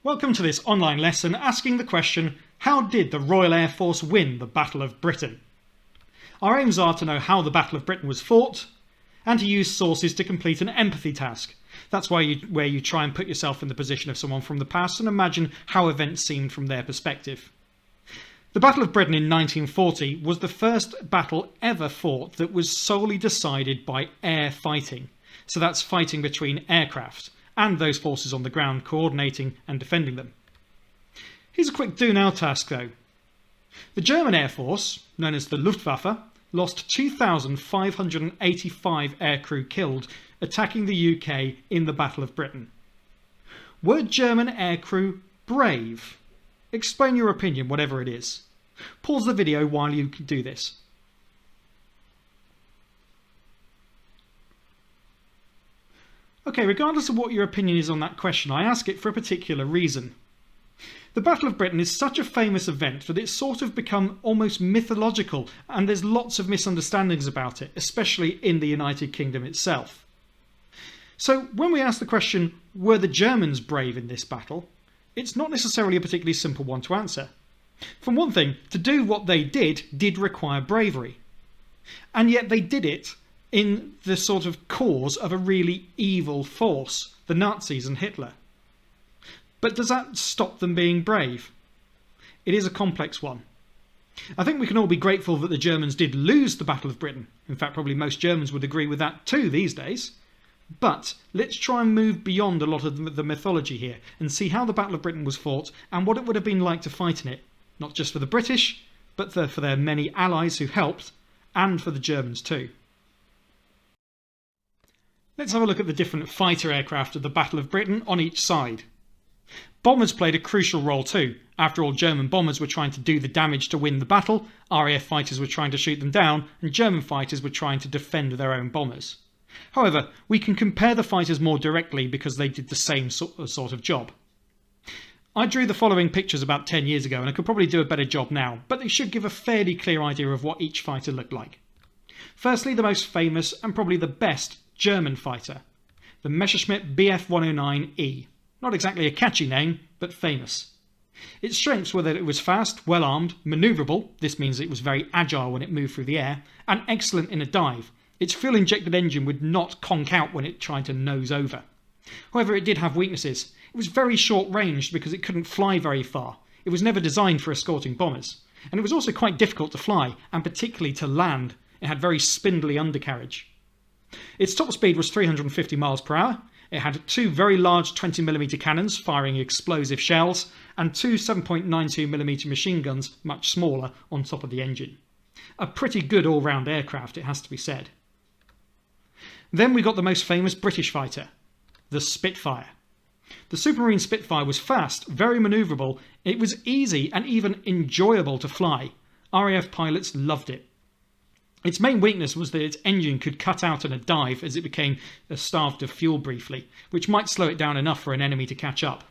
Welcome to this online lesson asking the question, how did the Royal Air Force win the Battle of Britain? Our aims are to know how the Battle of Britain was fought and to use sources to complete an empathy task. That's where you try and put yourself in the position of someone from the past and imagine how events seemed from their perspective. The Battle of Britain in 1940 was the first battle ever fought that was solely decided by air fighting. So that's fighting between aircraft and those forces on the ground coordinating and defending them. Here's a quick do now task though. The German Air Force, known as the Luftwaffe, lost 2,585 aircrew killed attacking the UK in the Battle of Britain. Were German aircrew brave? Explain your opinion, whatever it is. Pause the video while you do this. Okay, regardless of what your opinion is on that question, I ask it for a particular reason. The Battle of Britain is such a famous event that it's sort of become almost mythological, and there's lots of misunderstandings about it, especially in the United Kingdom itself. So when we ask the question, were the Germans brave in this battle? It's not necessarily a particularly simple one to answer. For one thing, to do what they did require bravery. And yet they did it in the sort of cause of a really evil force, the Nazis and Hitler. But does that stop them being brave? It is a complex one. I think we can all be grateful that the Germans did lose the Battle of Britain. In fact, probably most Germans would agree with that too these days. But let's try and move beyond a lot of the mythology here and see how the Battle of Britain was fought and what it would have been like to fight in it, not just for the British, but for their many allies who helped, and for the Germans too. Let's have a look at the different fighter aircraft of the Battle of Britain on each side. Bombers played a crucial role too. After all, German bombers were trying to do the damage to win the battle, RAF fighters were trying to shoot them down, and German fighters were trying to defend their own bombers. However, we can compare the fighters more directly because they did the same sort of job. I drew the following pictures about 10 years ago and I could probably do a better job now, but they should give a fairly clear idea of what each fighter looked like. Firstly, the most famous and probably the best German fighter, the Messerschmitt Bf 109E. Not exactly a catchy name, but famous. Its strengths were that it was fast, well armed, manoeuvrable, this means it was very agile when it moved through the air, and excellent in a dive. Its fuel-injected engine would not conk out when it tried to nose over. However, it did have weaknesses. It was very short-ranged because it couldn't fly very far. It was never designed for escorting bombers. And it was also quite difficult to fly, and particularly to land. It had very spindly undercarriage. Its top speed was 350 miles per hour. It had two very large 20mm cannons firing explosive shells, and two 7.92mm machine guns, much smaller, on top of the engine. A pretty good all-round aircraft, it has to be said. Then we got the most famous British fighter, the Spitfire. The Supermarine Spitfire was fast, very manoeuvrable, it was easy and even enjoyable to fly. RAF pilots loved it. Its main weakness was that its engine could cut out in a dive as it became starved of fuel briefly, which might slow it down enough for an enemy to catch up.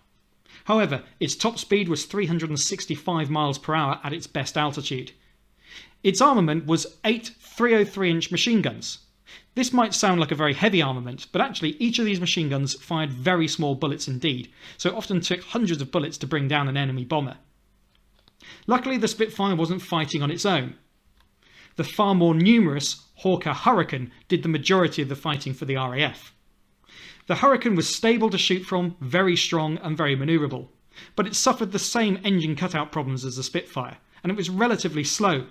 However, its top speed was 365 miles per hour at its best altitude. Its armament was 8 303-inch machine guns. This might sound like a very heavy armament, but actually each of these machine guns fired very small bullets indeed, so it often took hundreds of bullets to bring down an enemy bomber. Luckily, the Spitfire wasn't fighting on its own. The far more numerous Hawker Hurricane did the majority of the fighting for the RAF. The Hurricane was stable to shoot from, very strong and very manoeuvrable, but it suffered the same engine cutout problems as the Spitfire, and it was relatively slow.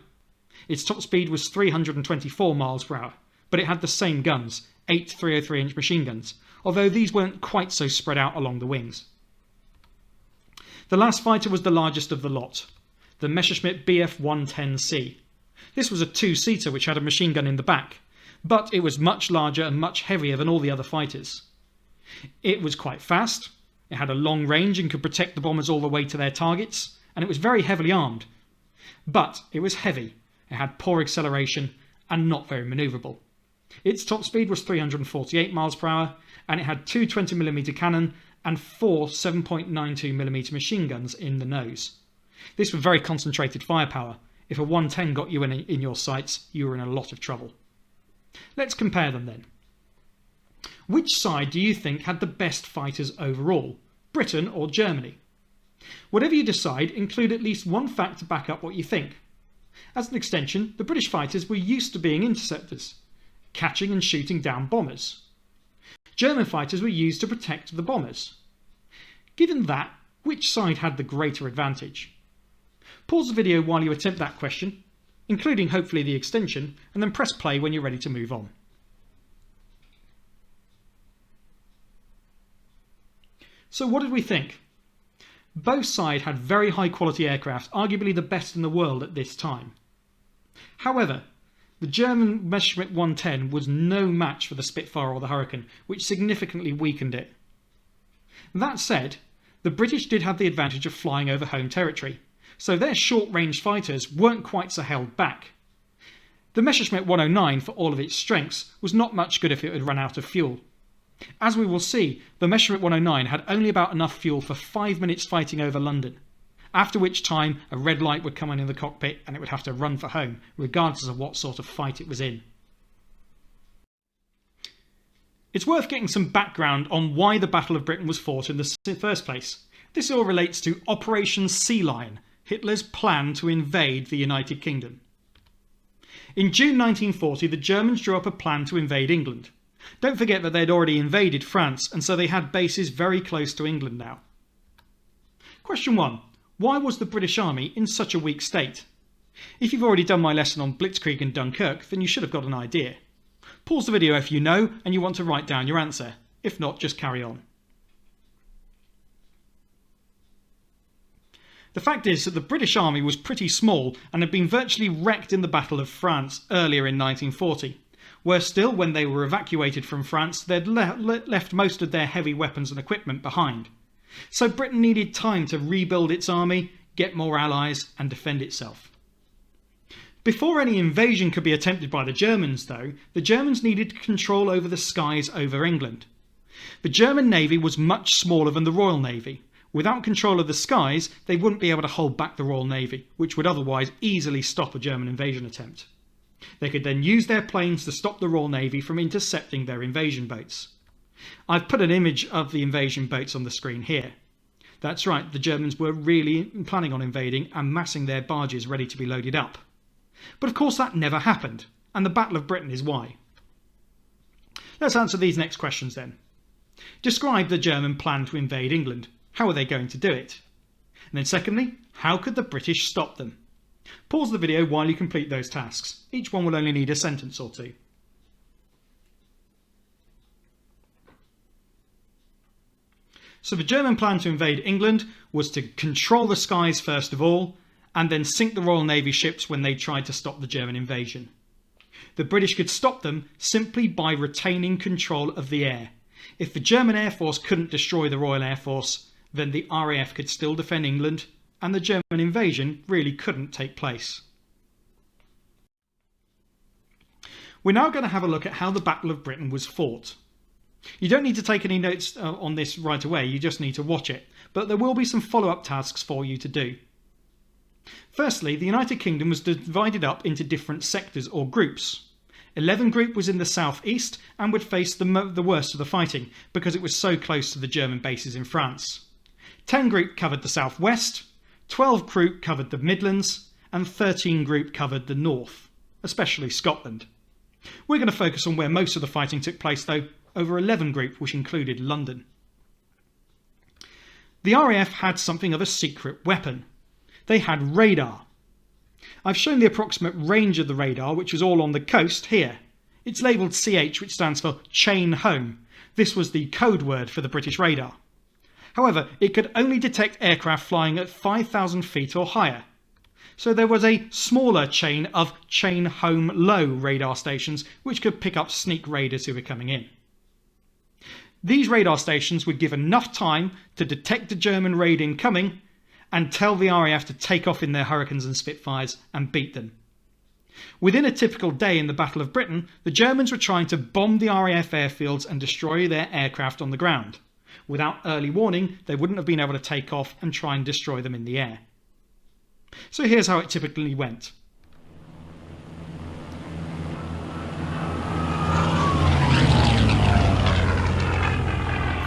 Its top speed was 324 miles per hour, but it had the same guns, 8 303-inch machine guns, although these weren't quite so spread out along the wings. The last fighter was the largest of the lot, the Messerschmitt Bf 110C. This was a two-seater which had a machine gun in the back, but it was much larger and much heavier than all the other fighters. It was quite fast, it had a long range and could protect the bombers all the way to their targets, and it was very heavily armed. But it was heavy, it had poor acceleration and not very manoeuvrable. Its top speed was 348 miles per hour, and it had two 20mm cannon and four 7.92mm machine guns in the nose. This was very concentrated firepower. If a 110 got you in your sights, you were in a lot of trouble. Let's compare them then. Which side do you think had the best fighters overall, Britain or Germany? Whatever you decide, include at least one fact to back up what you think. As an extension, the British fighters were used to being interceptors, catching and shooting down bombers. German fighters were used to protect the bombers. Given that, which side had the greater advantage? Pause the video while you attempt that question, including hopefully the extension, and then press play when you're ready to move on. So what did we think? Both sides had very high quality aircraft, arguably the best in the world at this time. However, the German Messerschmitt 110 was no match for the Spitfire or the Hurricane, which significantly weakened it. That said, the British did have the advantage of flying over home territory, so their short-range fighters weren't quite so held back. The Messerschmitt 109, for all of its strengths, was not much good if it had run out of fuel. As we will see, the Messerschmitt 109 had only about enough fuel for 5 minutes fighting over London, after which time a red light would come on in the cockpit and it would have to run for home, regardless of what sort of fight it was in. It's worth getting some background on why the Battle of Britain was fought in the first place. This all relates to Operation Sea Lion, Hitler's plan to invade the United Kingdom. In June 1940, the Germans drew up a plan to invade England. Don't forget that they'd already invaded France, and so they had bases very close to England now. Question 1. Why was the British Army in such a weak state? If you've already done my lesson on Blitzkrieg and Dunkirk, then you should have got an idea. Pause the video if you know and you want to write down your answer. If not, just carry on. The fact is that the British Army was pretty small and had been virtually wrecked in the Battle of France earlier in 1940. Worse still, when they were evacuated from France, they'd left most of their heavy weapons and equipment behind. So Britain needed time to rebuild its army, get more allies, and defend itself. Before any invasion could be attempted by the Germans, though, the Germans needed control over the skies over England. The German Navy was much smaller than the Royal Navy. Without control of the skies, they wouldn't be able to hold back the Royal Navy, which would otherwise easily stop a German invasion attempt. They could then use their planes to stop the Royal Navy from intercepting their invasion boats. I've put an image of the invasion boats on the screen here. That's right, the Germans were really planning on invading and massing their barges ready to be loaded up. But of course that never happened, and the Battle of Britain is why. Let's answer these next questions then. Describe the German plan to invade England. How are they going to do it? And then secondly, how could the British stop them? Pause the video while you complete those tasks. Each one will only need a sentence or two. So the German plan to invade England was to control the skies first of all, and then sink the Royal Navy ships when they tried to stop the German invasion. The British could stop them simply by retaining control of the air. If the German Air Force couldn't destroy the Royal Air Force, then the RAF could still defend England, and the German invasion really couldn't take place. We're now going to have a look at how the Battle of Britain was fought. You don't need to take any notes on this right away, you just need to watch it, but there will be some follow-up tasks for you to do. Firstly, the United Kingdom was divided up into different sectors or groups. 11 Group was in the southeast and would face the worst of the fighting because it was so close to the German bases in France. 10 Group covered the southwest, 12 Group covered the Midlands, and 13 Group covered the north, especially Scotland. We're going to focus on where most of the fighting took place though, over 11 Group, which included London. The RAF had something of a secret weapon. They had radar. I've shown the approximate range of the radar, which was all on the coast here. It's labelled CH, which stands for Chain Home. This was the code word for the British radar. However, it could only detect aircraft flying at 5,000 feet or higher. So there was a smaller chain of Chain Home Low radar stations, which could pick up sneak raiders who were coming in. These radar stations would give enough time to detect a German raid incoming and tell the RAF to take off in their Hurricanes and Spitfires and beat them. Within a typical day in the Battle of Britain, the Germans were trying to bomb the RAF airfields and destroy their aircraft on the ground. Without early warning, they wouldn't have been able to take off and try and destroy them in the air. So here's how it typically went.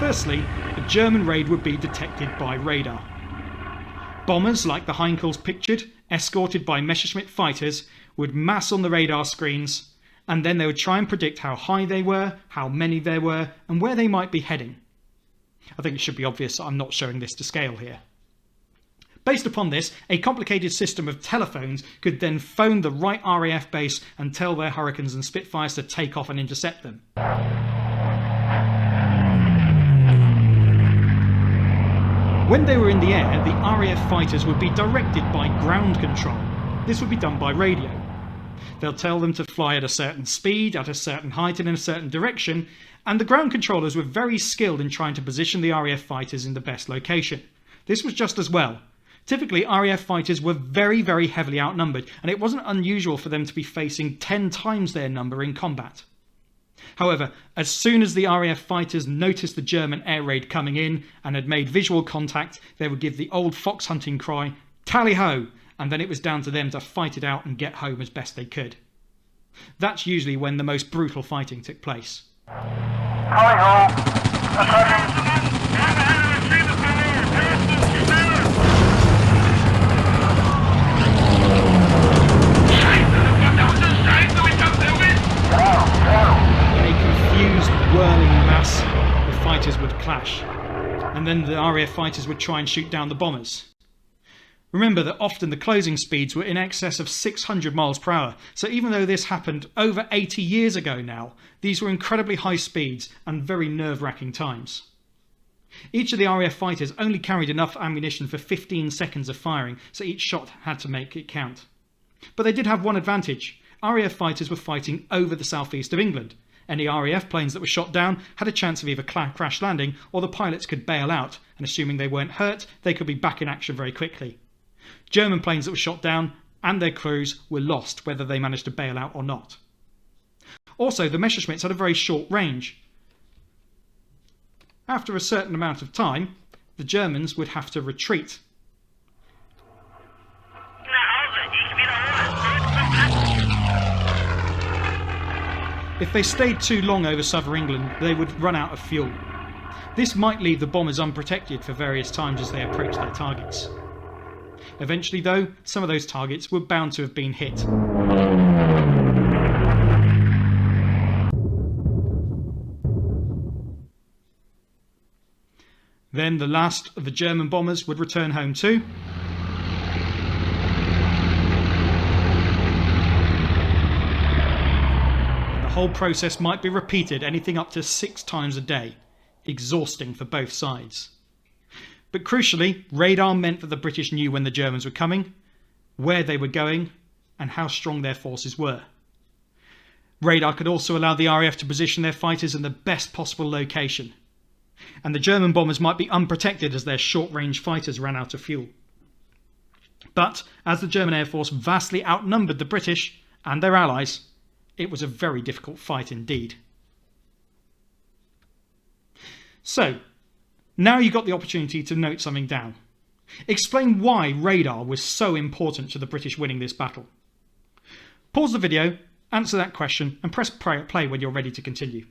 Firstly, a German raid would be detected by radar. Bombers, like the Heinkel's pictured, escorted by Messerschmitt fighters, would mass on the radar screens, and then they would try and predict how high they were, how many there were, and where they might be heading. I think it should be obvious that I'm not showing this to scale here. Based upon this, a complicated system of telephones could then phone the right RAF base and tell their Hurricanes and Spitfires to take off and intercept them. When they were in the air, the RAF fighters would be directed by ground control. This would be done by radio. They'll tell them to fly at a certain speed, at a certain height and in a certain direction, and the ground controllers were very skilled in trying to position the RAF fighters in the best location. This was just as well. Typically, RAF fighters were very, very heavily outnumbered, and it wasn't unusual for them to be facing 10 times their number in combat. However, as soon as the RAF fighters noticed the German air raid coming in and had made visual contact, they would give the old fox hunting cry, "Tally-ho!" and then it was down to them to fight it out and get home as best they could. That's usually when the most brutal fighting took place. Tally-ho! Attacking! Whirling mass, the fighters would clash, and then the RAF fighters would try and shoot down the bombers. Remember that often the closing speeds were in excess of 600 miles per hour, so even though this happened over 80 years ago now, these were incredibly high speeds and very nerve-wracking times. Each of the RAF fighters only carried enough ammunition for 15 seconds of firing, so each shot had to make it count. But they did have one advantage. RAF fighters were fighting over the southeast of England. Any RAF planes that were shot down had a chance of either crash landing or the pilots could bail out, and assuming they weren't hurt, they could be back in action very quickly. German planes that were shot down and their crews were lost, whether they managed to bail out or not. Also, the Messerschmitts had a very short range. After a certain amount of time, the Germans would have to retreat. If they stayed too long over southern England, they would run out of fuel. This might leave the bombers unprotected for various times as they approached their targets. Eventually, though, some of those targets were bound to have been hit. Then the last of the German bombers would return home too. The whole process might be repeated anything up to 6 times a day, exhausting for both sides. But crucially, radar meant that the British knew when the Germans were coming, where they were going, and how strong their forces were. Radar could also allow the RAF to position their fighters in the best possible location, and the German bombers might be unprotected as their short-range fighters ran out of fuel. But as the German Air Force vastly outnumbered the British and their allies, it was a very difficult fight indeed. So, now you've got the opportunity to note something down. Explain why radar was so important to the British winning this battle. Pause the video, answer that question, and press play when you're ready to continue.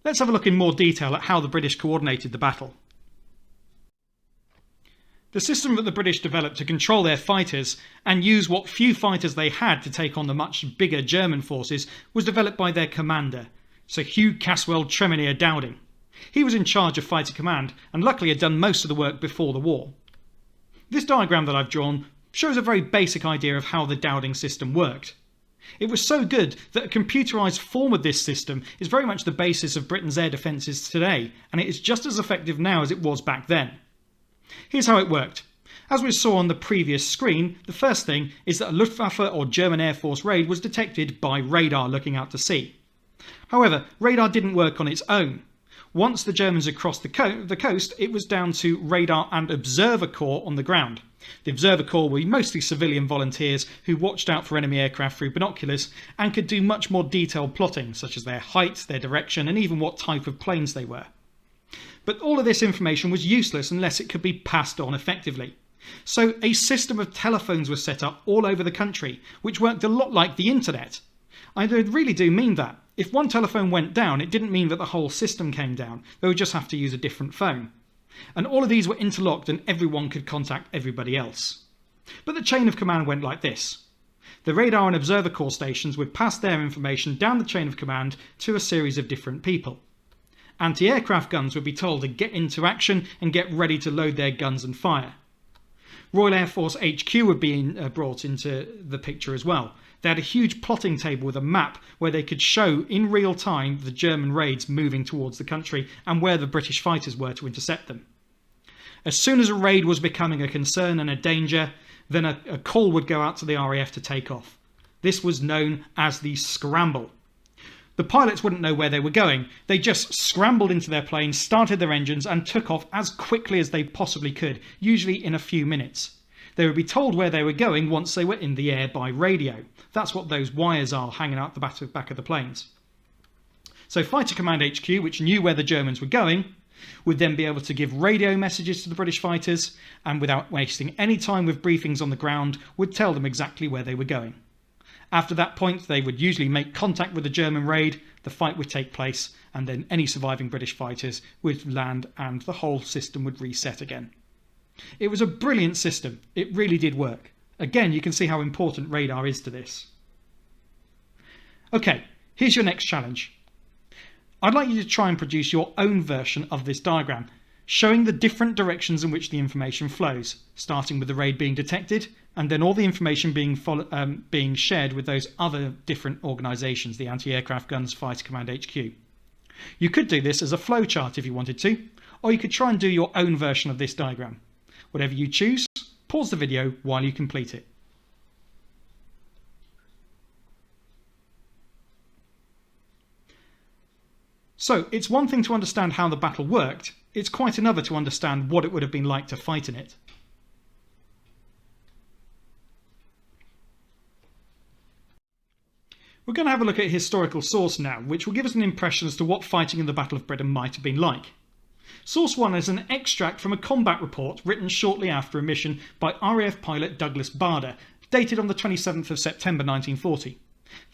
Let's have a look in more detail at how the British coordinated the battle. The system that the British developed to control their fighters and use what few fighters they had to take on the much bigger German forces was developed by their commander, Sir Hugh Caswell Treminier Dowding. He was in charge of fighter command and luckily had done most of the work before the war. This diagram that I've drawn shows a very basic idea of how the Dowding system worked. It was so good that a computerised form of this system is very much the basis of Britain's air defences today, and it is just as effective now as it was back then. Here's how it worked. As we saw on the previous screen, the first thing is that a Luftwaffe or German Air Force raid was detected by radar looking out to sea. However, radar didn't work on its own. Once the Germans had crossed the coast, it was down to radar and observer corps on the ground. The observer corps were mostly civilian volunteers who watched out for enemy aircraft through binoculars and could do much more detailed plotting, such as their height, their direction, and even what type of planes they were. But all of this information was useless unless it could be passed on effectively. So a system of telephones was set up all over the country, which worked a lot like the internet. I really do mean that. If one telephone went down, it didn't mean that the whole system came down. They would just have to use a different phone. And all of these were interlocked and everyone could contact everybody else. But the chain of command went like this. The radar and observer corps stations would pass their information down the chain of command to a series of different people. Anti-aircraft guns would be told to get into action and get ready to load their guns and fire. Royal Air Force HQ would be brought into the picture as well. They had a huge plotting table with a map where they could show in real time the German raids moving towards the country and where the British fighters were to intercept them. As soon as a raid was becoming a concern and a danger, then a call would go out to the RAF to take off. This was known as the scramble. The pilots wouldn't know where they were going. They just scrambled into their planes, started their engines and took off as quickly as they possibly could, usually in a few minutes. They would be told where they were going once they were in the air by radio. That's what those wires are hanging out the back of the planes. So Fighter Command HQ, which knew where the Germans were going, would then be able to give radio messages to the British fighters and without wasting any time with briefings on the ground would tell them exactly where they were going. After that point they would usually make contact with the German raid, the fight would take place and then any surviving British fighters would land and the whole system would reset again. It was a brilliant system. It really did work. Again, you can see how important radar is to this. Okay, here's your next challenge. I'd like you to try and produce your own version of this diagram, showing the different directions in which the information flows, starting with the raid being detected, and then all the information being shared with those other different organisations, the anti-aircraft guns, Fighter Command HQ. You could do this as a flowchart if you wanted to, or you could try and do your own version of this diagram. Whatever you choose, pause the video while you complete it. So, it's one thing to understand how the battle worked, it's quite another to understand what it would have been like to fight in it. We're going to have a look at a historical source now, which will give us an impression as to what fighting in the Battle of Britain might have been like. Source 1 is an extract from a combat report written shortly after a mission by RAF pilot Douglas Bader, dated on the 27th of September 1940.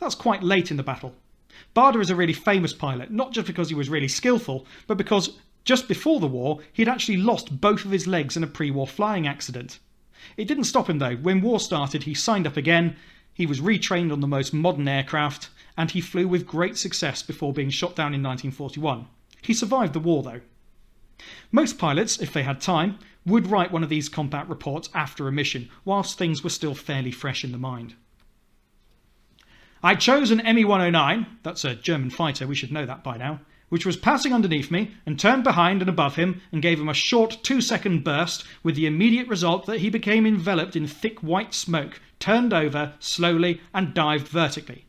That's quite late in the battle. Bader is a really famous pilot, not just because he was really skillful, but because just before the war he'd actually lost both of his legs in a pre-war flying accident. It didn't stop him though. When war started he signed up again, he was retrained on the most modern aircraft, and he flew with great success before being shot down in 1941. He survived the war though. Most pilots, if they had time, would write one of these combat reports after a mission, whilst things were still fairly fresh in the mind. I chose an Me-109, that's a German fighter, we should know that by now, which was passing underneath me and turned behind and above him and gave him a short 2-second burst with the immediate result that he became enveloped in thick white smoke, turned over slowly and dived vertically.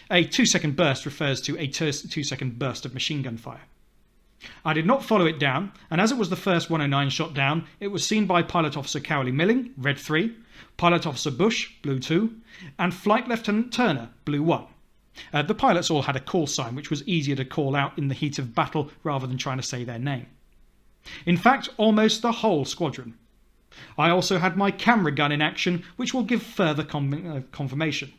A 2-second burst refers to a 2-second burst of machine gun fire. I did not follow it down, and as it was the first 109 shot down, it was seen by Pilot Officer Cowley Milling, red 3, Pilot Officer Bush, blue 2, and Flight Lieutenant Turner, blue 1. The pilots all had a call sign, which was easier to call out in the heat of battle rather than trying to say their name. In fact, almost the whole squadron. I also had my camera gun in action, which will give further confirmation.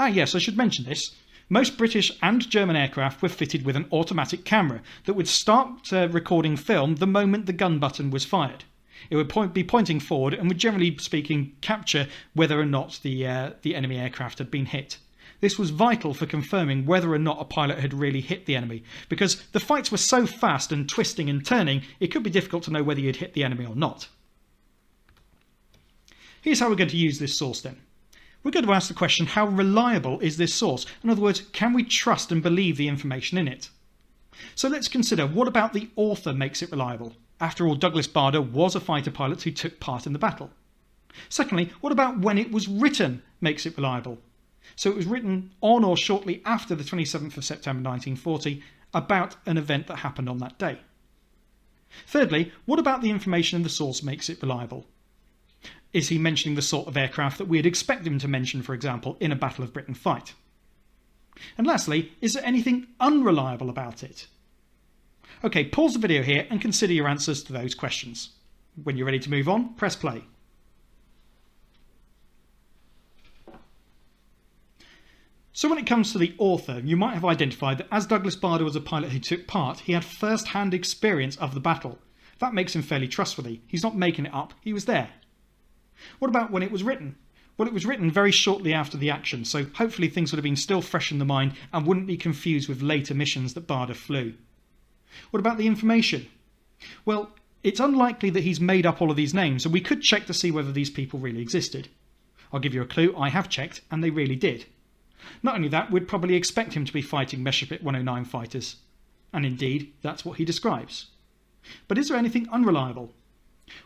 Yes, I should mention this. Most British and German aircraft were fitted with an automatic camera that would start recording film the moment the gun button was fired. It would be pointing forward and would, generally speaking, capture whether or not the enemy aircraft had been hit. This was vital for confirming whether or not a pilot had really hit the enemy, because the fights were so fast and twisting and turning, it could be difficult to know whether you'd hit the enemy or not. Here's how we're going to use this source then. We're going to ask the question, how reliable is this source? In other words, can we trust and believe the information in it? So let's consider, what about the author makes it reliable? After all, Douglas Bader was a fighter pilot who took part in the battle. Secondly, what about when it was written makes it reliable? So it was written on or shortly after the 27th of September 1940 about an event that happened on that day. Thirdly, what about the information in the source makes it reliable? Is he mentioning the sort of aircraft that we'd expect him to mention, for example, in a Battle of Britain fight? And lastly, is there anything unreliable about it? Okay, pause the video here and consider your answers to those questions. When you're ready to move on, press play. So when it comes to the author, you might have identified that as Douglas Bader was a pilot who took part, he had first-hand experience of the battle. That makes him fairly trustworthy. He's not making it up, he was there. What about when it was written? Well, it was written very shortly after the action, so hopefully things would have been still fresh in the mind and wouldn't be confused with later missions that Bader flew. What about the information? Well, it's unlikely that he's made up all of these names, and we could check to see whether these people really existed. I'll give you a clue, I have checked, and they really did. Not only that, we'd probably expect him to be fighting Messerschmitt 109 fighters. And indeed, that's what he describes. But is there anything unreliable?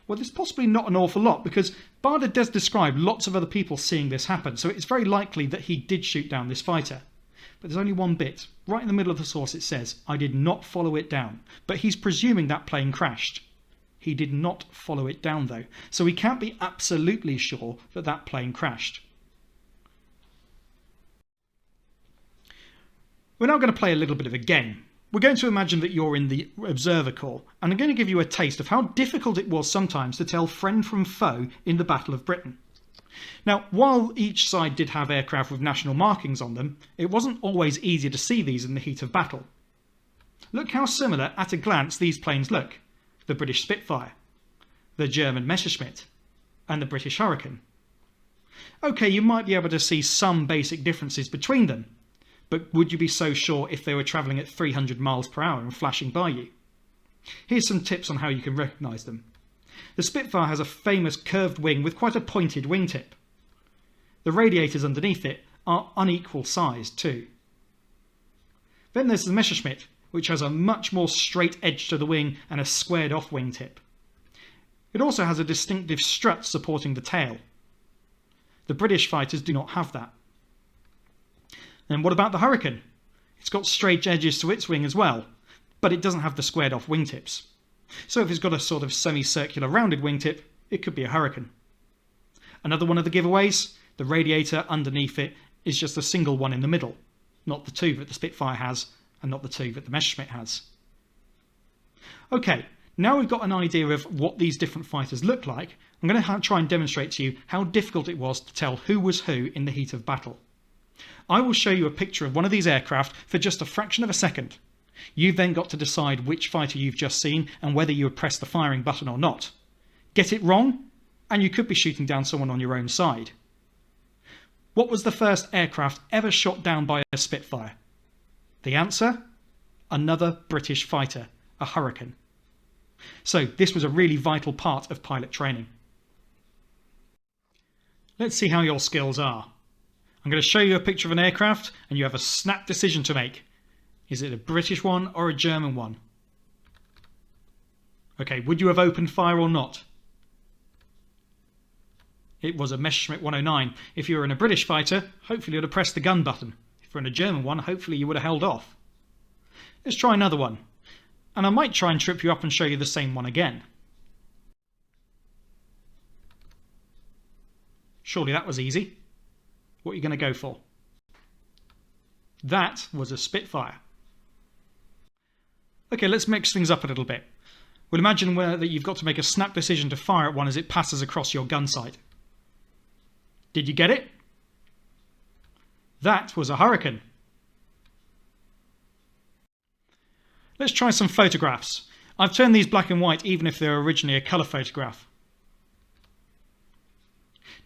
Well, there's possibly not an awful lot, because Bader does describe lots of other people seeing this happen, so it's very likely that he did shoot down this fighter. But there's only one bit. Right in the middle of the source it says, "I did not follow it down." But he's presuming that plane crashed. He did not follow it down though, so we can't be absolutely sure that that plane crashed. We're now going to play a little bit of a game. We're going to imagine that you're in the observer corps, and I'm going to give you a taste of how difficult it was sometimes to tell friend from foe in the Battle of Britain. Now, while each side did have aircraft with national markings on them, it wasn't always easy to see these in the heat of battle. Look how similar at a glance these planes look. The British Spitfire, the German Messerschmitt, and the British Hurricane. Okay, you might be able to see some basic differences between them, but would you be so sure if they were travelling at 300 miles per hour and flashing by you? Here's some tips on how you can recognise them. The Spitfire has a famous curved wing with quite a pointed wingtip. The radiators underneath it are unequal sized too. Then there's the Messerschmitt, which has a much more straight edge to the wing and a squared off wingtip. It also has a distinctive strut supporting the tail. The British fighters do not have that. And what about the Hurricane? It's got straight edges to its wing as well, but it doesn't have the squared off wingtips. So if it's got a sort of semicircular rounded wingtip, it could be a Hurricane. Another one of the giveaways, the radiator underneath it is just a single one in the middle, not the two that the Spitfire has and not the two that the Messerschmitt has. Okay, now we've got an idea of what these different fighters look like, I'm going to try and demonstrate to you how difficult it was to tell who was who in the heat of battle. I will show you a picture of one of these aircraft for just a fraction of a second. You've then got to decide which fighter you've just seen and whether you would press the firing button or not. Get it wrong, and you could be shooting down someone on your own side. What was the first aircraft ever shot down by a Spitfire? The answer? Another British fighter, a Hurricane. So this was a really vital part of pilot training. Let's see how your skills are. I'm going to show you a picture of an aircraft and you have a snap decision to make. Is it a British one or a German one? Okay, would you have opened fire or not? It was a Messerschmitt 109. If you were in a British fighter, hopefully you would have pressed the gun button. If you're in a German one, hopefully you would have held off. Let's try another one. And I might try and trip you up and show you the same one again. Surely that was easy. What are you going to go for? That was a Spitfire. Okay, let's mix things up a little bit. We'll imagine that you've got to make a snap decision to fire at one as it passes across your gun sight. Did you get it? That was a Hurricane. Let's try some photographs. I've turned these black and white even if they were originally a colour photograph.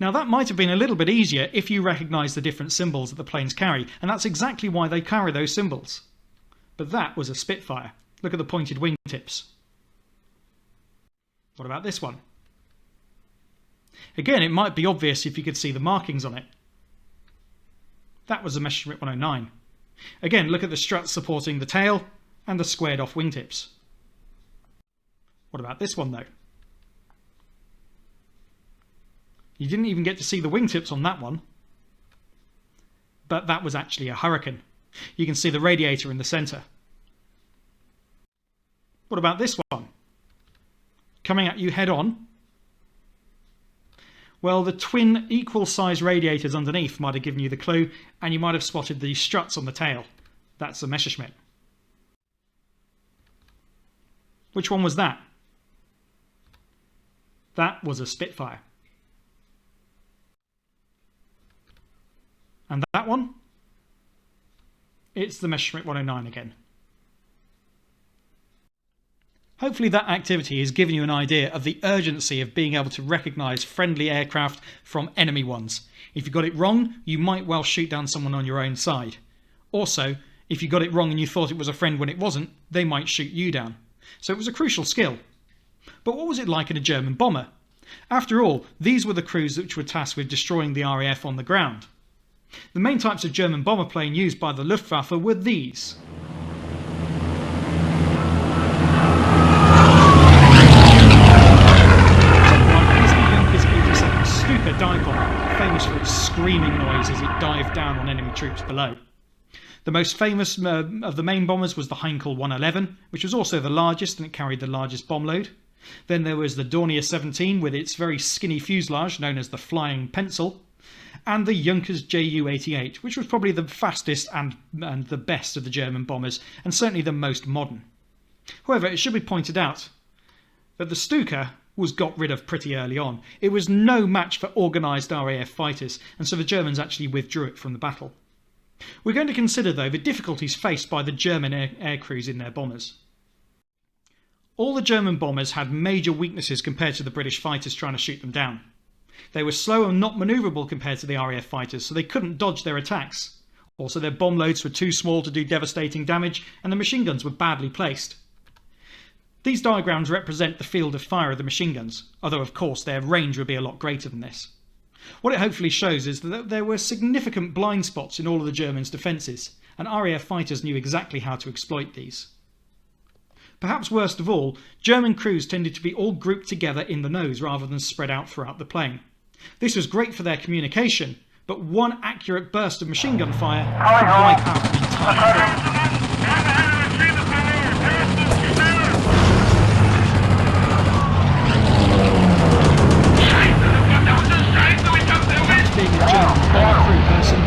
Now that might have been a little bit easier if you recognise the different symbols that the planes carry, and that's exactly why they carry those symbols. But that was a Spitfire. Look at the pointed wingtips. What about this one? Again, it might be obvious if you could see the markings on it. That was a Messerschmitt 109. Again, look at the struts supporting the tail and the squared off wingtips. What about this one though? You didn't even get to see the wingtips on that one. But that was actually a Hurricane. You can see the radiator in the centre. What about this one? Coming at you head on? Well, the twin equal size radiators underneath might have given you the clue, and you might have spotted the struts on the tail. That's a Messerschmitt. Which one was that? That was a Spitfire. And that one? It's the Messerschmitt 109 again. Hopefully that activity has given you an idea of the urgency of being able to recognise friendly aircraft from enemy ones. If you got it wrong, you might well shoot down someone on your own side. Also, if you got it wrong and you thought it was a friend when it wasn't, they might shoot you down. So it was a crucial skill. But what was it like in a German bomber? After all, these were the crews which were tasked with destroying the RAF on the ground. The main types of German bomber plane used by the Luftwaffe were these. Stuka dive bomber, famous for its screaming noise as it dived down on enemy troops below. The most famous of the main bombers was the Heinkel 111, which was also the largest and it carried the largest bomb load. Then there was the Dornier 17 with its very skinny fuselage known as the Flying Pencil, and the Junkers Ju-88, which was probably the fastest and the best of the German bombers, and certainly the most modern. However, it should be pointed out that the Stuka was got rid of pretty early on. It was no match for organised RAF fighters, and so the Germans actually withdrew it from the battle. We're going to consider, though, the difficulties faced by the German air crews in their bombers. All the German bombers had major weaknesses compared to the British fighters trying to shoot them down. They were slow and not manoeuvrable compared to the RAF fighters, so they couldn't dodge their attacks. Also, their bomb loads were too small to do devastating damage, and the machine guns were badly placed. These diagrams represent the field of fire of the machine guns, although of course their range would be a lot greater than this. What it hopefully shows is that there were significant blind spots in all of the Germans' defences, and RAF fighters knew exactly how to exploit these. Perhaps worst of all, German crews tended to be all grouped together in the nose rather than spread out throughout the plane. This was great for their communication, but one accurate burst of machine gun fire could wipe out an entire plane. Being a German bomber crew person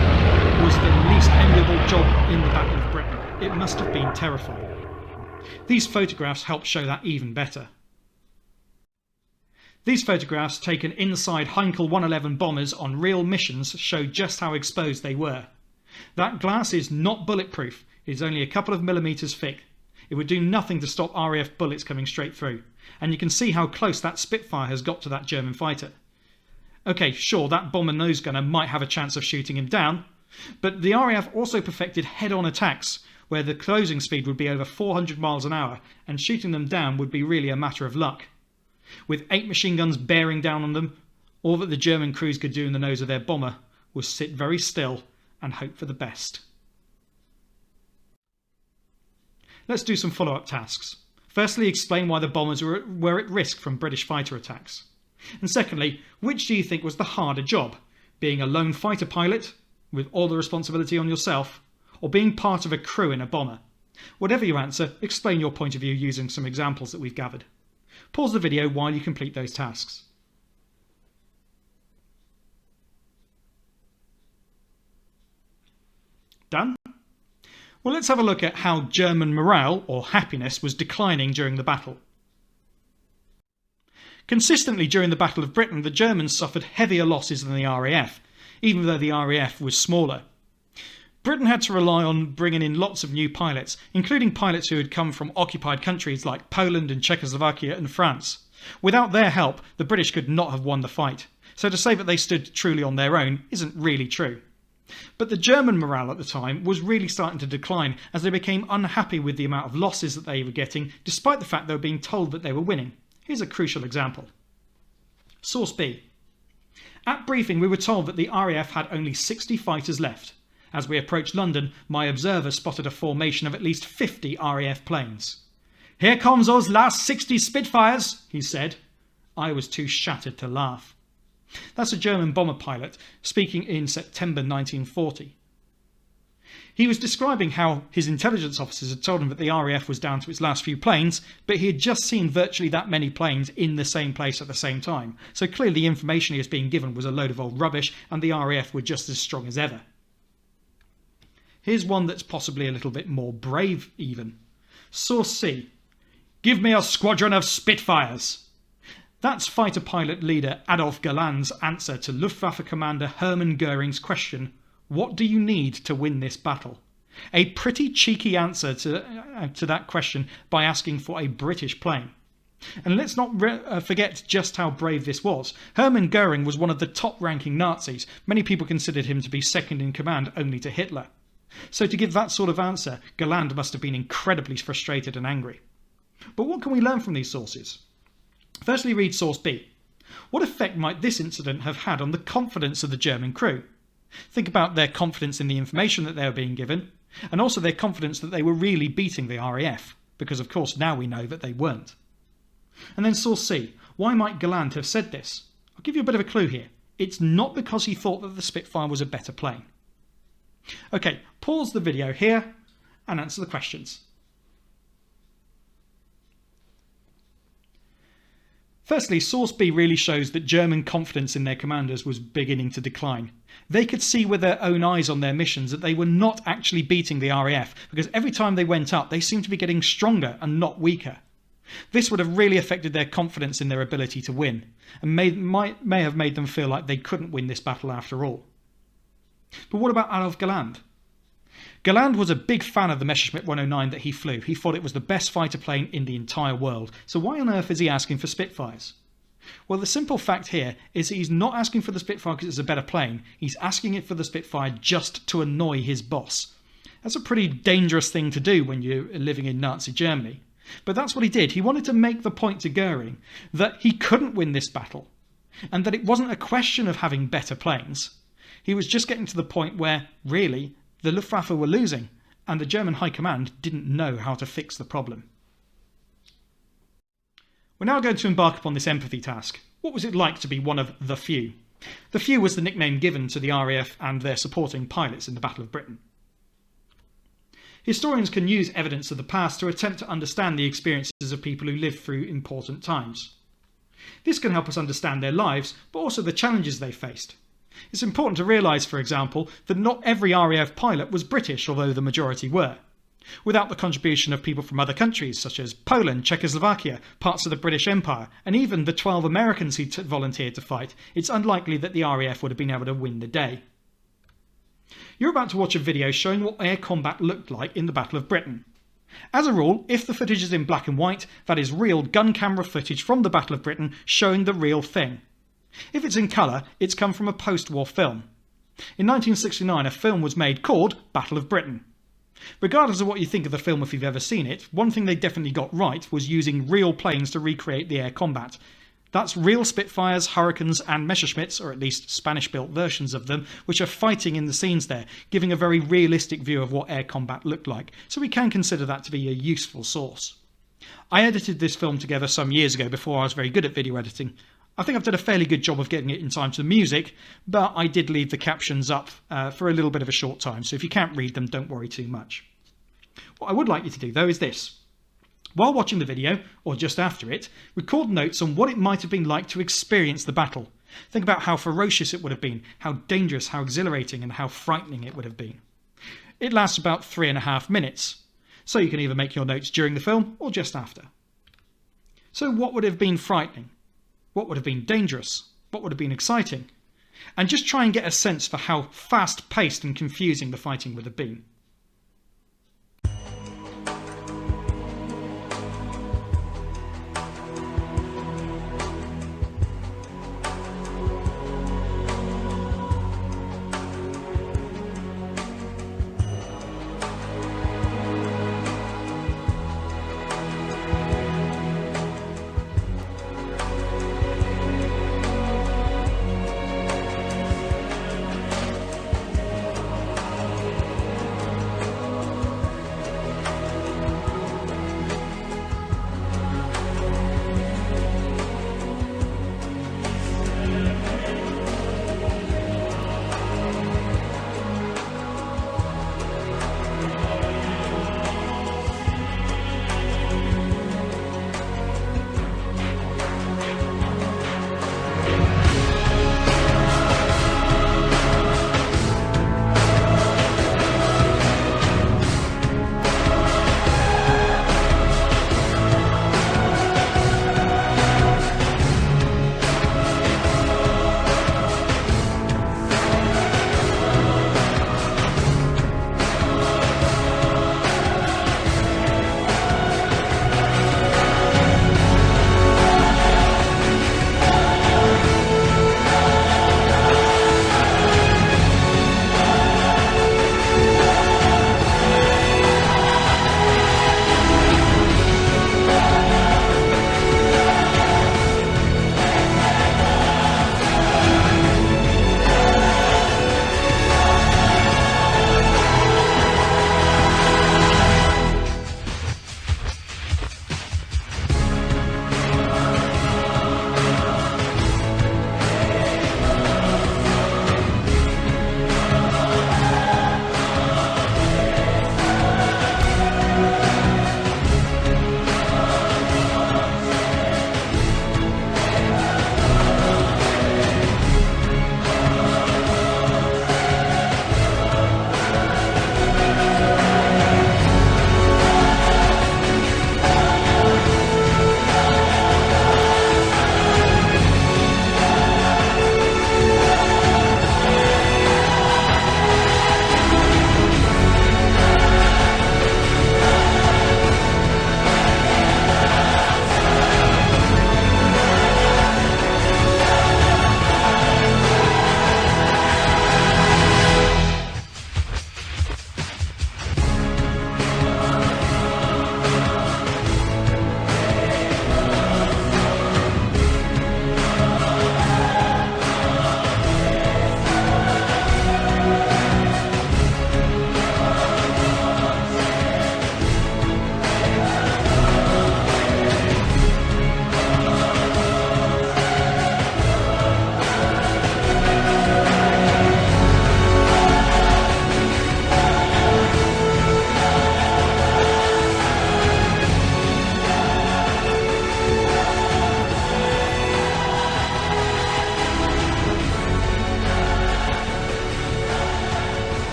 was the least enviable job in the Battle of Britain. It must have been terrifying. These photographs help show that even better. These photographs taken inside Heinkel 111 bombers on real missions show just how exposed they were. That glass is not bulletproof, it is only a couple of millimetres thick. It would do nothing to stop RAF bullets coming straight through, and you can see how close that Spitfire has got to that German fighter. Okay, sure, that bomber nose gunner might have a chance of shooting him down, but the RAF also perfected head-on attacks, where the closing speed would be over 400 miles an hour, and shooting them down would be really a matter of luck. With 8 machine guns bearing down on them, all that the German crews could do in the nose of their bomber was sit very still and hope for the best. Let's do some follow-up tasks. Firstly, explain why the bombers were at risk from British fighter attacks. And secondly, which do you think was the harder job? Being a lone fighter pilot, with all the responsibility on yourself, or being part of a crew in a bomber? Whatever your answer, explain your point of view using some examples that we've gathered. Pause the video while you complete those tasks. Done? Well, let's have a look at how German morale, or happiness, was declining during the battle. Consistently during the Battle of Britain, the Germans suffered heavier losses than the RAF, even though the RAF was smaller. Britain had to rely on bringing in lots of new pilots, including pilots who had come from occupied countries like Poland and Czechoslovakia and France. Without their help, the British could not have won the fight, so to say that they stood truly on their own isn't really true. But the German morale at the time was really starting to decline as they became unhappy with the amount of losses that they were getting, despite the fact they were being told that they were winning. Here's a crucial example. Source B. At briefing, we were told that the RAF had only 60 fighters left. As we approached London, my observer spotted a formation of at least 50 RAF planes. "Here comes those last 60 Spitfires," he said. I was too shattered to laugh. That's a German bomber pilot speaking in September 1940. He was describing how his intelligence officers had told him that the RAF was down to its last few planes, but he had just seen virtually that many planes in the same place at the same time. So clearly the information he was being given was a load of old rubbish, and the RAF were just as strong as ever. Here's one that's possibly a little bit more brave even. Source C. "Give me a squadron of Spitfires." That's fighter pilot leader Adolf Galan's answer to Luftwaffe commander Hermann Göring's question, "What do you need to win this battle?" A pretty cheeky answer to that question by asking for a British plane. And let's not forget just how brave this was. Hermann Goering was one of the top-ranking Nazis. Many people considered him to be second in command only to Hitler. So to give that sort of answer, Galland must have been incredibly frustrated and angry. But what can we learn from these sources? Firstly, read source B. What effect might this incident have had on the confidence of the German crew? Think about their confidence in the information that they were being given, and also their confidence that they were really beating the RAF, because of course now we know that they weren't. And then source C. Why might Galland have said this? I'll give you a bit of a clue here. It's not because he thought that the Spitfire was a better plane. Okay, pause the video here and answer the questions. Firstly, source B really shows that German confidence in their commanders was beginning to decline. They could see with their own eyes on their missions that they were not actually beating the RAF, because every time they went up, they seemed to be getting stronger and not weaker. This would have really affected their confidence in their ability to win, and may have made them feel like they couldn't win this battle after all. But what about Adolf Galland? Galland was a big fan of the Messerschmitt 109 that he flew. He thought it was the best fighter plane in the entire world. So why on earth is he asking for Spitfires? Well, the simple fact here is he's not asking for the Spitfire because it's a better plane. He's asking it for the Spitfire just to annoy his boss. That's a pretty dangerous thing to do when you're living in Nazi Germany. But that's what he did. He wanted to make the point to Goering that he couldn't win this battle, and that it wasn't a question of having better planes. He was just getting to the point where, really, the Luftwaffe were losing, and the German High Command didn't know how to fix the problem. We're now going to embark upon this empathy task. What was it like to be one of the few? The few was the nickname given to the RAF and their supporting pilots in the Battle of Britain. Historians can use evidence of the past to attempt to understand the experiences of people who lived through important times. This can help us understand their lives, but also the challenges they faced. It's important to realise, for example, that not every RAF pilot was British, although the majority were. Without the contribution of people from other countries such as Poland, Czechoslovakia, parts of the British Empire, and even the 12 Americans who volunteered to fight, it's unlikely that the RAF would have been able to win the day. You're about to watch a video showing what air combat looked like in the Battle of Britain. As a rule, if the footage is in black and white, that is real gun camera footage from the Battle of Britain showing the real thing. If it's in colour, it's come from a post-war film. In 1969, a film was made called Battle of Britain. Regardless of what you think of the film if you've ever seen it, one thing they definitely got right was using real planes to recreate the air combat. That's real Spitfires, Hurricanes and Messerschmitts, or at least Spanish-built versions of them, which are fighting in the scenes there, giving a very realistic view of what air combat looked like, so we can consider that to be a useful source. I edited this film together some years ago before I was very good at video editing. I think I've done a fairly good job of getting it in time to the music, but I did leave the captions up for a little bit of a short time, so if you can't read them, don't worry too much. What I would like you to do, though, is this. While watching the video, or just after it, record notes on what it might have been like to experience the battle. Think about how ferocious it would have been, how dangerous, how exhilarating, and how frightening it would have been. It lasts about 3.5 minutes, so you can either make your notes during the film or just after. So what would have been frightening? What would have been dangerous? What would have been exciting? And just try and get a sense for how fast-paced and confusing the fighting would have been.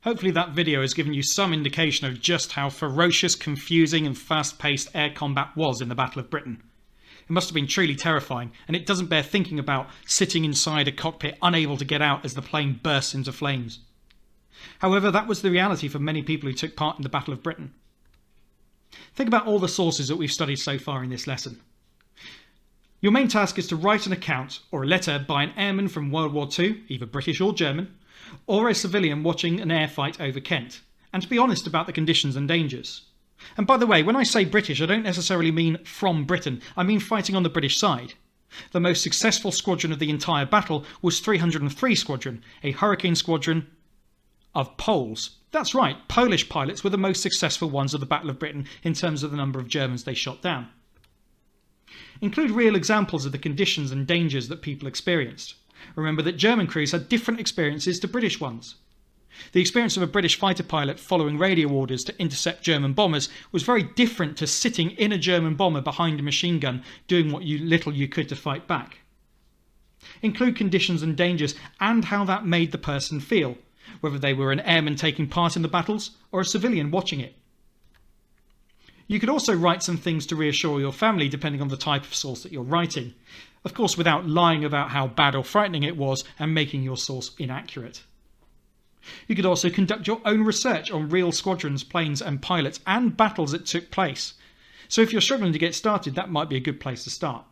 Hopefully that video has given you some indication of just how ferocious, confusing and fast-paced air combat was in the Battle of Britain. It must have been truly terrifying, and it doesn't bear thinking about sitting inside a cockpit unable to get out as the plane bursts into flames. However, that was the reality for many people who took part in the Battle of Britain. Think about all the sources that we've studied so far in this lesson. Your main task is to write an account or a letter by an airman from World War II, either British or German, or a civilian watching an air fight over Kent, and to be honest about the conditions and dangers. And by the way, when I say British, I don't necessarily mean from Britain, I mean fighting on the British side. The most successful squadron of the entire battle was 303 Squadron, a Hurricane squadron of Poles. That's right, Polish pilots were the most successful ones of the Battle of Britain in terms of the number of Germans they shot down. Include real examples of the conditions and dangers that people experienced. Remember that German crews had different experiences to British ones. The experience of a British fighter pilot following radio orders to intercept German bombers was very different to sitting in a German bomber behind a machine gun doing what little you could to fight back. Include conditions and dangers and how that made the person feel, whether they were an airman taking part in the battles or a civilian watching it. You could also write some things to reassure your family depending on the type of source that you're writing, of course without lying about how bad or frightening it was and making your source inaccurate. You could also conduct your own research on real squadrons, planes and pilots and battles that took place. So if you're struggling to get started, that might be a good place to start.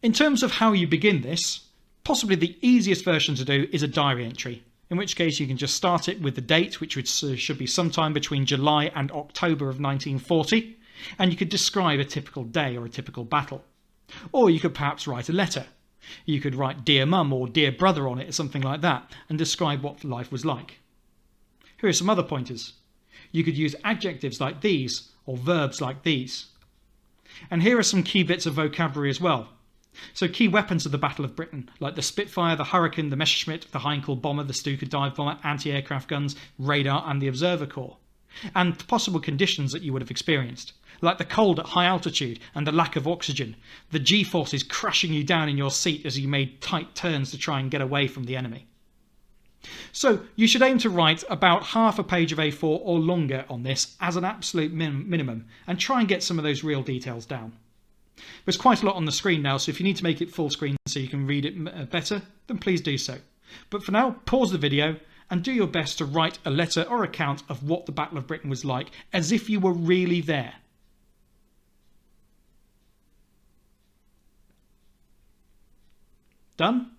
In terms of how you begin this, possibly the easiest version to do is a diary entry, in which case you can just start it with the date, which should be sometime between July and October of 1940, and you could describe a typical day or a typical battle. Or you could perhaps write a letter. You could write Dear Mum or Dear Brother on it or something like that and describe what life was like. Here are some other pointers. You could use adjectives like these or verbs like these. And here are some key bits of vocabulary as well. So key weapons of the Battle of Britain, like the Spitfire, the Hurricane, the Messerschmitt, the Heinkel bomber, the Stuka dive bomber, anti-aircraft guns, radar and the observer corps. And possible conditions that you would have experienced, like the cold at high altitude and the lack of oxygen, the G-forces crushing you down in your seat as you made tight turns to try and get away from the enemy. So you should aim to write about half a page of A4 or longer on this as an absolute minimum and try and get some of those real details down. There's quite a lot on the screen now, so if you need to make it full screen so you can read it better, then please do so. But for now, pause the video and do your best to write a letter or account of what the Battle of Britain was like, as if you were really there. Done?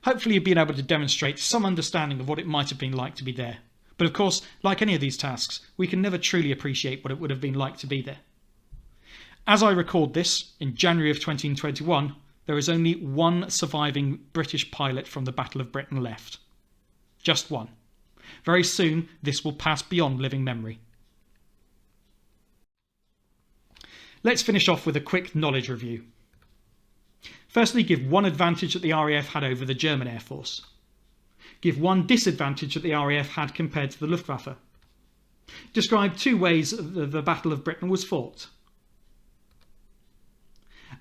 Hopefully you've been able to demonstrate some understanding of what it might have been like to be there. But of course, like any of these tasks, we can never truly appreciate what it would have been like to be there. As I record this, in January of 2021, there is only one surviving British pilot from the Battle of Britain left. Just one. Very soon, this will pass beyond living memory. Let's finish off with a quick knowledge review. Firstly, give one advantage that the RAF had over the German Air Force. Give one disadvantage that the RAF had compared to the Luftwaffe. Describe two ways the Battle of Britain was fought.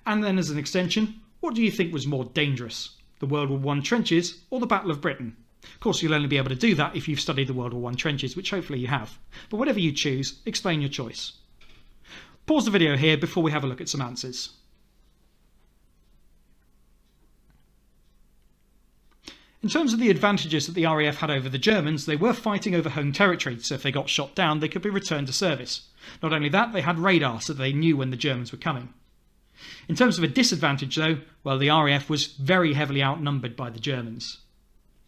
And then as an extension, what do you think was more dangerous? The World War I trenches or the Battle of Britain? Of course, you'll only be able to do that if you've studied the World War I trenches, which hopefully you have. But whatever you choose, explain your choice. Pause the video here before we have a look at some answers. In terms of the advantages that the RAF had over the Germans, they were fighting over home territory, so if they got shot down, they could be returned to service. Not only that, they had radar, so they knew when the Germans were coming. In terms of a disadvantage, though, well, the RAF was very heavily outnumbered by the Germans.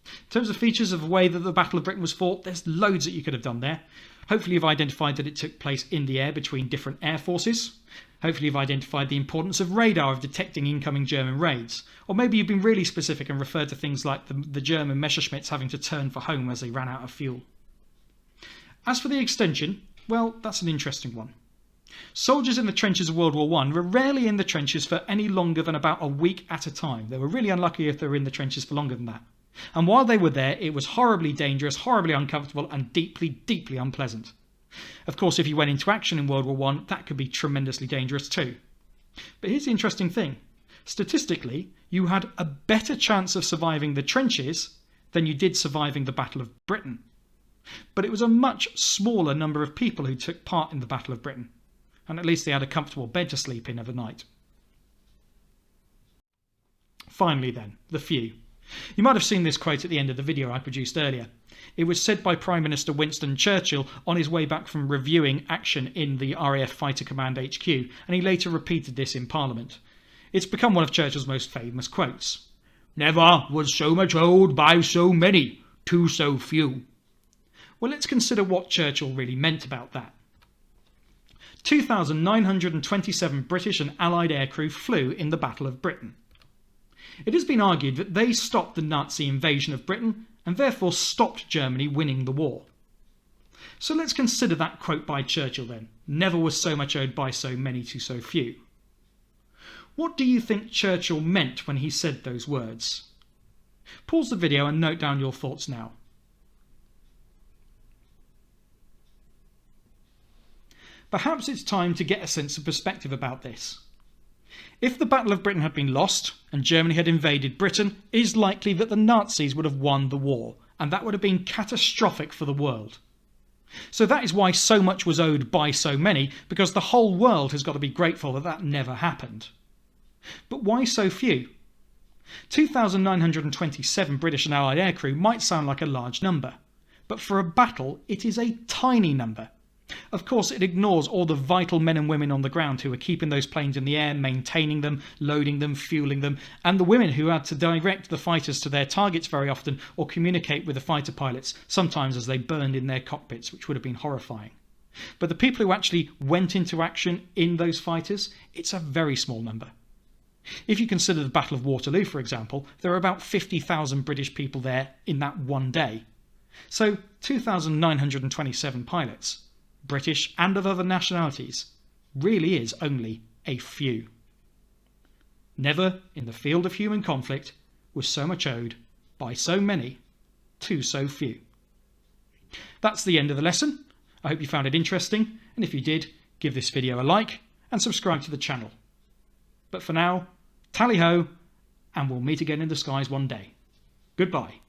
In terms of features of the way that the Battle of Britain was fought, there's loads that you could have done there. Hopefully you've identified that it took place in the air between different air forces. Hopefully you've identified the importance of radar of detecting incoming German raids. Or maybe you've been really specific and referred to things like the German Messerschmitts having to turn for home as they ran out of fuel. As for the extension, well, that's an interesting one. Soldiers in the trenches of World War I were rarely in the trenches for any longer than about a week at a time. They were really unlucky if they were in the trenches for longer than that. And while they were there, it was horribly dangerous, horribly uncomfortable and deeply, deeply unpleasant. Of course, if you went into action in World War I, that could be tremendously dangerous too. But here's the interesting thing. Statistically, you had a better chance of surviving the trenches than you did surviving the Battle of Britain. But it was a much smaller number of people who took part in the Battle of Britain, and at least they had a comfortable bed to sleep in overnight. Finally then, the few. You might have seen this quote at the end of the video I produced earlier. It was said by Prime Minister Winston Churchill on his way back from reviewing action in the RAF Fighter Command HQ, and he later repeated this in Parliament. It's become one of Churchill's most famous quotes. "Never was so much owed by so many to so few." Well, let's consider what Churchill really meant about that. 2,927 British and Allied aircrew flew in the Battle of Britain. It has been argued that they stopped the Nazi invasion of Britain and therefore stopped Germany winning the war. So let's consider that quote by Churchill then. Never was so much owed by so many to so few. What do you think Churchill meant when he said those words? Pause the video and note down your thoughts now. Perhaps it's time to get a sense of perspective about this. If the Battle of Britain had been lost and Germany had invaded Britain, it is likely that the Nazis would have won the war, and that would have been catastrophic for the world. So that is why so much was owed by so many, because the whole world has got to be grateful that that never happened. But why so few? 2,927 British and Allied aircrew might sound like a large number, but for a battle it is a tiny number. Of course, it ignores all the vital men and women on the ground who are keeping those planes in the air, maintaining them, loading them, fueling them, and the women who had to direct the fighters to their targets very often or communicate with the fighter pilots, sometimes as they burned in their cockpits, which would have been horrifying. But the people who actually went into action in those fighters, it's a very small number. If you consider the Battle of Waterloo, for example, there are about 50,000 British people there in that one day. So 2,927 pilots, British and of other nationalities, really is only a few. Never in the field of human conflict was so much owed by so many to so few. That's the end of the lesson. I hope you found it interesting, and if you did, give this video a like and subscribe to the channel. But for now, tally ho, and we'll meet again in the skies one day. Goodbye.